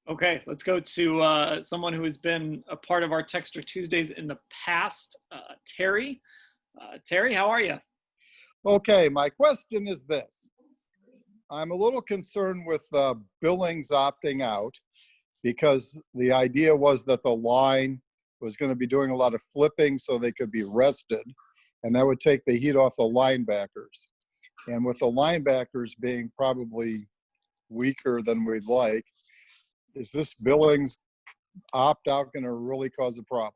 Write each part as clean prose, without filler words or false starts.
Okay, let's go to someone who has been a part of our Texter Tuesdays in the past, Terry. Terry, how are you? Okay, my question is this. I'm a little concerned with Billings opting out because the idea was that the line was going to be doing a lot of flipping so they could be rested, and that would take the heat off the linebackers. And with the linebackers being probably weaker than we'd like, is this Billings opt-out going to really cause a problem?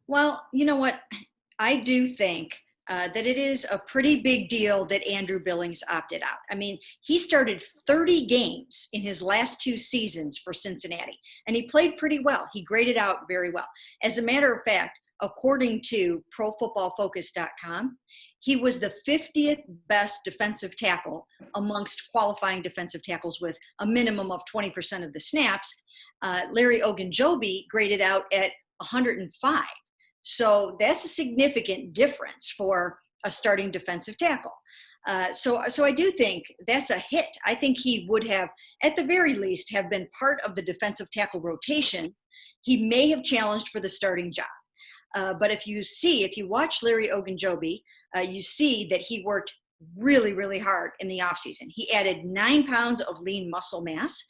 Well, you know what? I do think that it is a pretty big deal that Andrew Billings opted out. I mean, he started 30 games in his last two seasons for Cincinnati, and he played pretty well. He graded out very well. As a matter of fact, according to ProFootballFocus.com, he was the 50th best defensive tackle amongst qualifying defensive tackles with a minimum of 20% of the snaps. Larry Ogunjobi graded out at 105. So that's a significant difference for a starting defensive tackle. So I do think that's a hit. I think he would have, at the very least, have been part of the defensive tackle rotation. He may have challenged for the starting job. But if you watch Larry Ogunjobi, you see that he worked really, really hard in the offseason. He added 9 pounds of lean muscle mass,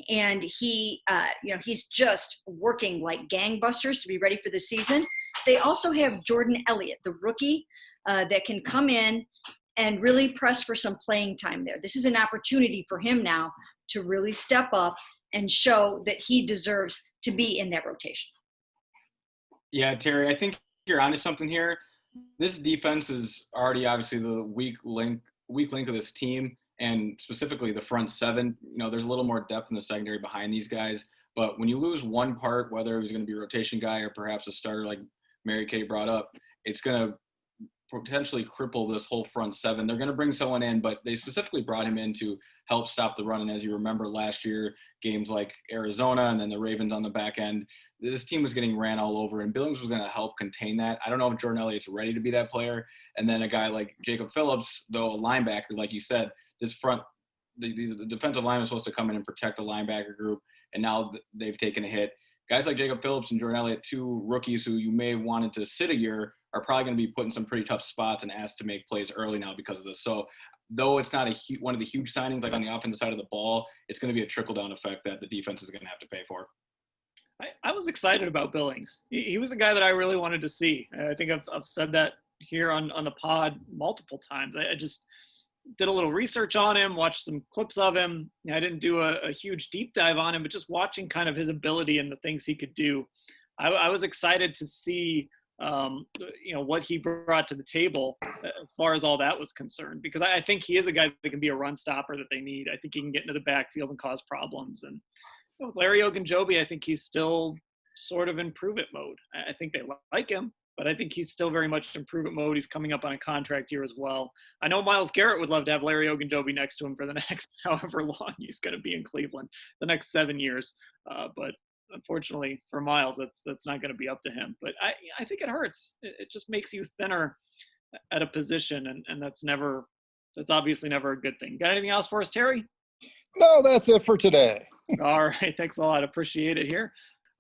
and he's just working like gangbusters to be ready for the season. They also have Jordan Elliott, the rookie, that can come in and really press for some playing time there. This is an opportunity for him now to really step up and show that he deserves to be in that rotation. Yeah, Terry, I think you're onto something here. This defense is already obviously the weak link of this team, and specifically the front seven. There's a little more depth in the secondary behind these guys. But when you lose one part, whether it was going to be a rotation guy or perhaps a starter like Mary Kay brought up, it's going to potentially cripple this whole front seven. They're going to bring someone in, but they specifically brought him in to help stop the run. And as you remember last year, games like Arizona and then the Ravens on the back end, this team was getting ran all over, and Billings was going to help contain that. I don't know if Jordan Elliott's ready to be that player. And then a guy like Jacob Phillips, though a linebacker, like you said, this front, the defensive line was supposed to come in and protect the linebacker group, and now they've taken a hit. Guys like Jacob Phillips and Jordan Elliott, two rookies who you may have wanted to sit a year, are probably going to be put in some pretty tough spots and asked to make plays early now because of this. So though it's not one of the huge signings like on the offensive side of the ball, it's going to be a trickle-down effect that the defense is going to have to pay for. I was excited about Billings. He was a guy that I really wanted to see. I think I've said that here on the pod multiple times. I just did a little research on him, watched some clips of him. I didn't do a huge deep dive on him, but just watching kind of his ability and the things he could do. I was excited to see what he brought to the table as far as all that was concerned, because I think he is a guy that can be a run stopper that they need. I think he can get into the backfield and cause problems. And with Larry Ogunjobi, I think he's still sort of in prove-it mode. I think they like him, but I think he's still very much in prove-it mode. He's coming up on a contract year as well. I know Myles Garrett would love to have Larry Ogunjobi next to him for the next however long he's going to be in Cleveland, the next 7 years. But unfortunately for Myles, that's not going to be up to him. But I think it hurts. It just makes you thinner at a position, and that's obviously never a good thing. Got anything else for us, Terry? No, that's it for today. All right. Thanks a lot. Appreciate it here.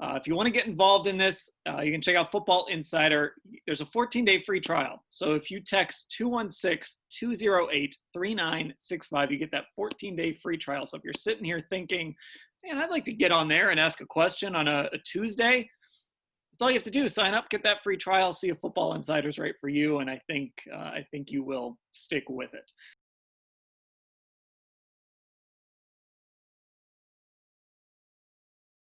If you want to get involved in this, you can check out Football Insider. There's a 14-day free trial. So if you text 216-208-3965, you get that 14-day free trial. So if you're sitting here thinking, man, I'd like to get on there and ask a question on a Tuesday, that's all you have to do. Sign up, get that free trial, see if Football Insider's right for you, and I think you will stick with it.